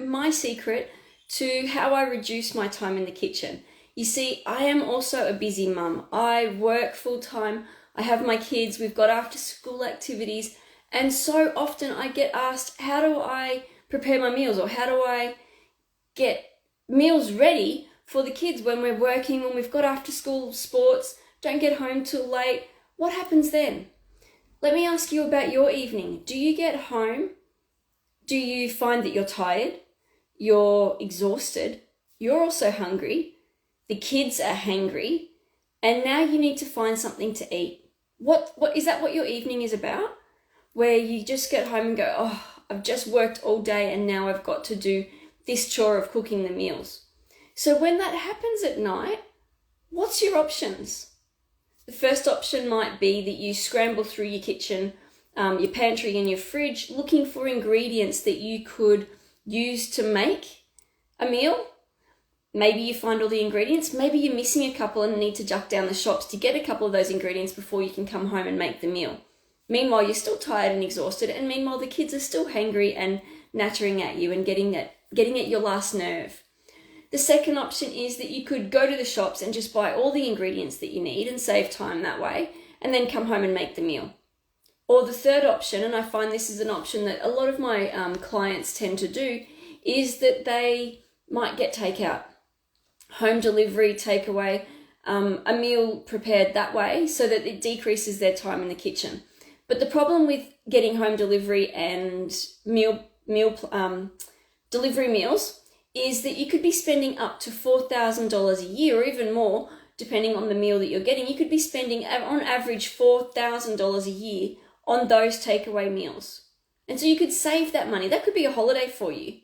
my secret to how I reduce my time in the kitchen. You see, I am also a busy mum. I work full time. I have my kids. We've got after school activities. And so often I get asked, how do I prepare my meals, or how do I get meals ready for the kids when we're working, when we've got after school sports, don't get home till late? What happens then? Let me ask you about your evening. Do you get home? Do you find that you're tired? You're exhausted? You're also hungry? The kids are hangry? And now you need to find something to eat. What is that what your evening is about? Where you just get home and go, oh, I've just worked all day and now I've got to do this chore of cooking the meals. So when that happens at night, what's your options? The first option might be that you scramble through your kitchen, your pantry and your fridge, looking for ingredients that you could use to make a meal. Maybe you find all the ingredients. Maybe you're missing a couple and need to duck down the shops to get a couple of those ingredients before you can come home and make the meal. Meanwhile, you're still tired and exhausted, and meanwhile, the kids are still hangry and nattering at you and getting at your last nerve. The second option is that you could go to the shops and just buy all the ingredients that you need and save time that way, and then come home and make the meal. Or the third option, and I find this is an option that a lot of my clients tend to do, is that they might get takeout, home delivery, takeaway, a meal prepared that way so that it decreases their time in the kitchen. But the problem with getting home delivery and delivery meals is that you could be spending up to $4,000 a year or even more, depending on the meal that you're getting. You could be spending on average $4,000 a year on those takeaway meals. And so you could save that money. That could be a holiday for you.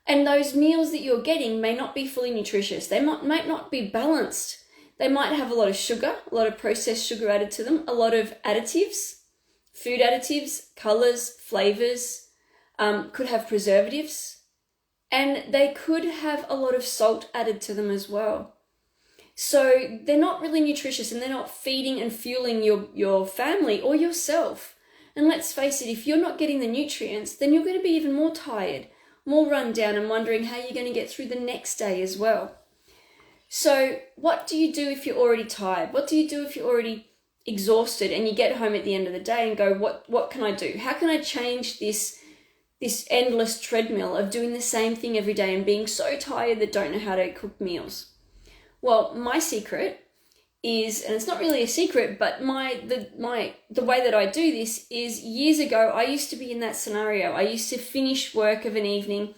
And those meals that you're getting may not be fully nutritious. They might not be balanced. They might have a lot of sugar, a lot of processed sugar added to them, a lot of additives, food additives, colors, flavors, could have preservatives. And they could have a lot of salt added to them as well. So they're not really nutritious, and they're not feeding and fueling your family or yourself. And let's face it, if you're not getting the nutrients, then you're going to be even more tired, more run down, and wondering how you're going to get through the next day as well. So what do you do if you're already tired? What do you do if you're already exhausted and you get home at the end of the day and go, what can I do? How can I change this endless treadmill of doing the same thing every day and being so tired that don't know how to cook meals? Well, my secret is, and it's not really a secret, but the way that I do this is, years ago, I used to be in that scenario. I used to finish work of an evening,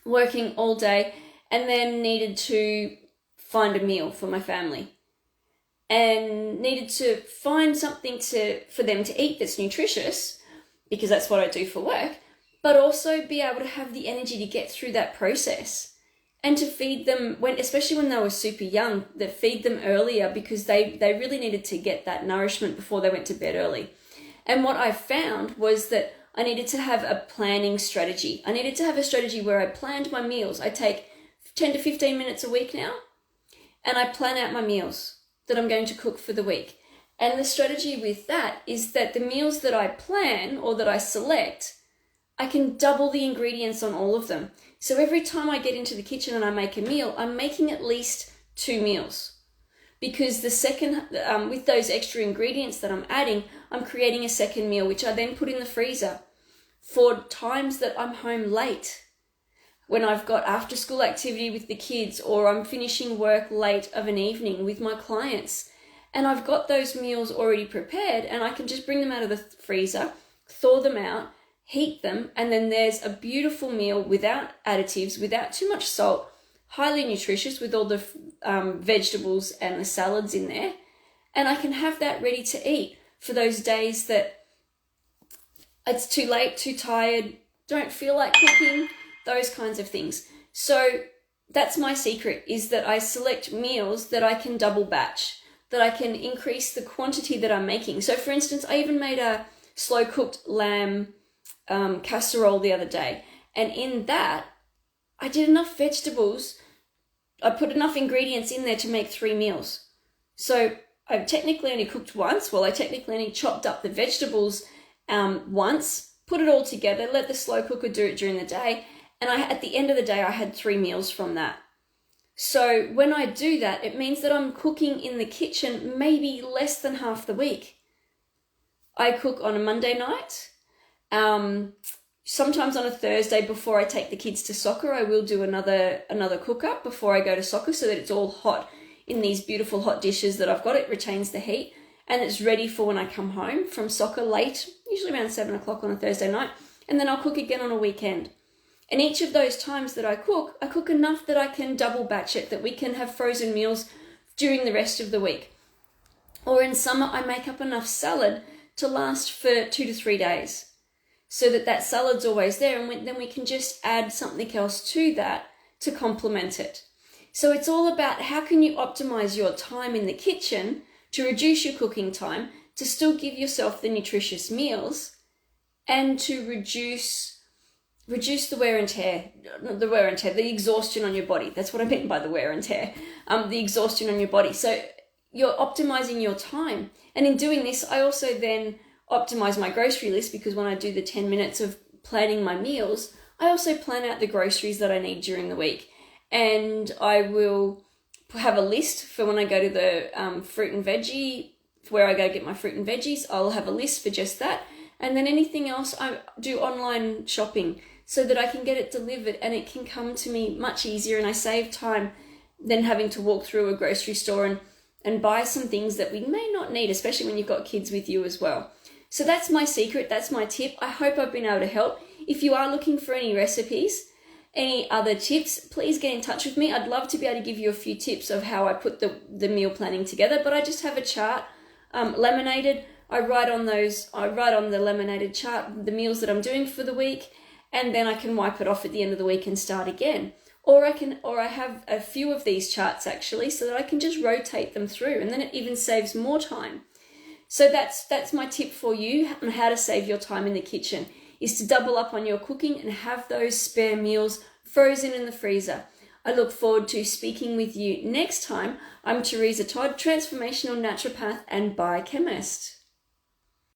working all day, and then needed to find a meal for my family and needed to find something for them to eat that's nutritious, because that's what I do for work, but also be able to have the energy to get through that process and to feed them, especially when they were super young, that feed them earlier, because they really needed to get that nourishment before they went to bed early. And what I found was that I needed to have a planning strategy. I needed to have a strategy where I planned my meals. I take 10 to 15 minutes a week now, and I plan out my meals that I'm going to cook for the week. And the strategy with that is that the meals that I plan or that I select, I can double the ingredients on all of them. So every time I get into the kitchen and I make a meal, I'm making at least 2 meals. Because with those extra ingredients that I'm adding, I'm creating a second meal, which I then put in the freezer for times that I'm home late, when I've got after school activity with the kids, or I'm finishing work late of an evening with my clients. And I've got those meals already prepared, and I can just bring them out of the freezer, thaw them out, heat them, and then there's a beautiful meal without additives, without too much salt, highly nutritious with all the vegetables and the salads in there. And I can have that ready to eat for those days that it's too late, too tired, don't feel like cooking, those kinds of things. So that's my secret, is that I select meals that I can double batch, that I can increase the quantity that I'm making. So for instance, I even made a slow cooked lamb casserole the other day. And in that, I did enough vegetables. I put enough ingredients in there to make 3 meals. So I technically only cooked once. Well, I technically only chopped up the vegetables once, put it all together, let the slow cooker do it during the day. And at the end of the day, I had 3 meals from that. So when I do that, it means that I'm cooking in the kitchen maybe less than half the week. I cook on a Monday night. Sometimes on a Thursday before I take the kids to soccer, I will do another cook up before I go to soccer so that it's all hot in these beautiful hot dishes that I've got. It retains the heat and it's ready for when I come home from soccer late, usually around 7 o'clock on a Thursday night. And then I'll cook again on a weekend. And each of those times that I cook enough that I can double batch it, that we can have frozen meals during the rest of the week. Or in summer, I make up enough salad to last for 2 to 3 days so that salad's always there, and then we can just add something else to that to complement it. So it's all about how can you optimize your time in the kitchen to reduce your cooking time, to still give yourself the nutritious meals, and to reduce the wear and tear, the exhaustion on your body. That's what I meant by the wear and tear, the exhaustion on your body. So you're optimizing your time. And in doing this, I also then optimize my grocery list, because when I do the 10 minutes of planning my meals, I also plan out the groceries that I need during the week. And I will have a list for when I go to the fruit and veggie, where I go get my fruit and veggies. I'll have a list for just that. And then anything else, I do online shopping so that I can get it delivered and it can come to me much easier, and I save time than having to walk through a grocery store and buy some things that we may not need, especially when you've got kids with you as well. So that's my secret, that's my tip. I hope I've been able to help. If you are looking for any recipes, any other tips, please get in touch with me. I'd love to be able to give you a few tips of how I put the meal planning together, but I just have a chart, laminated. I write on the laminated chart the meals that I'm doing for the week, and then I can wipe it off at the end of the week and start again. Or I have a few of these charts actually, so that I can just rotate them through, and then it even saves more time. So that's my tip for you on how to save your time in the kitchen, is to double up on your cooking and have those spare meals frozen in the freezer. I look forward to speaking with you next time. I'm Teresa Todd, transformational naturopath and biochemist.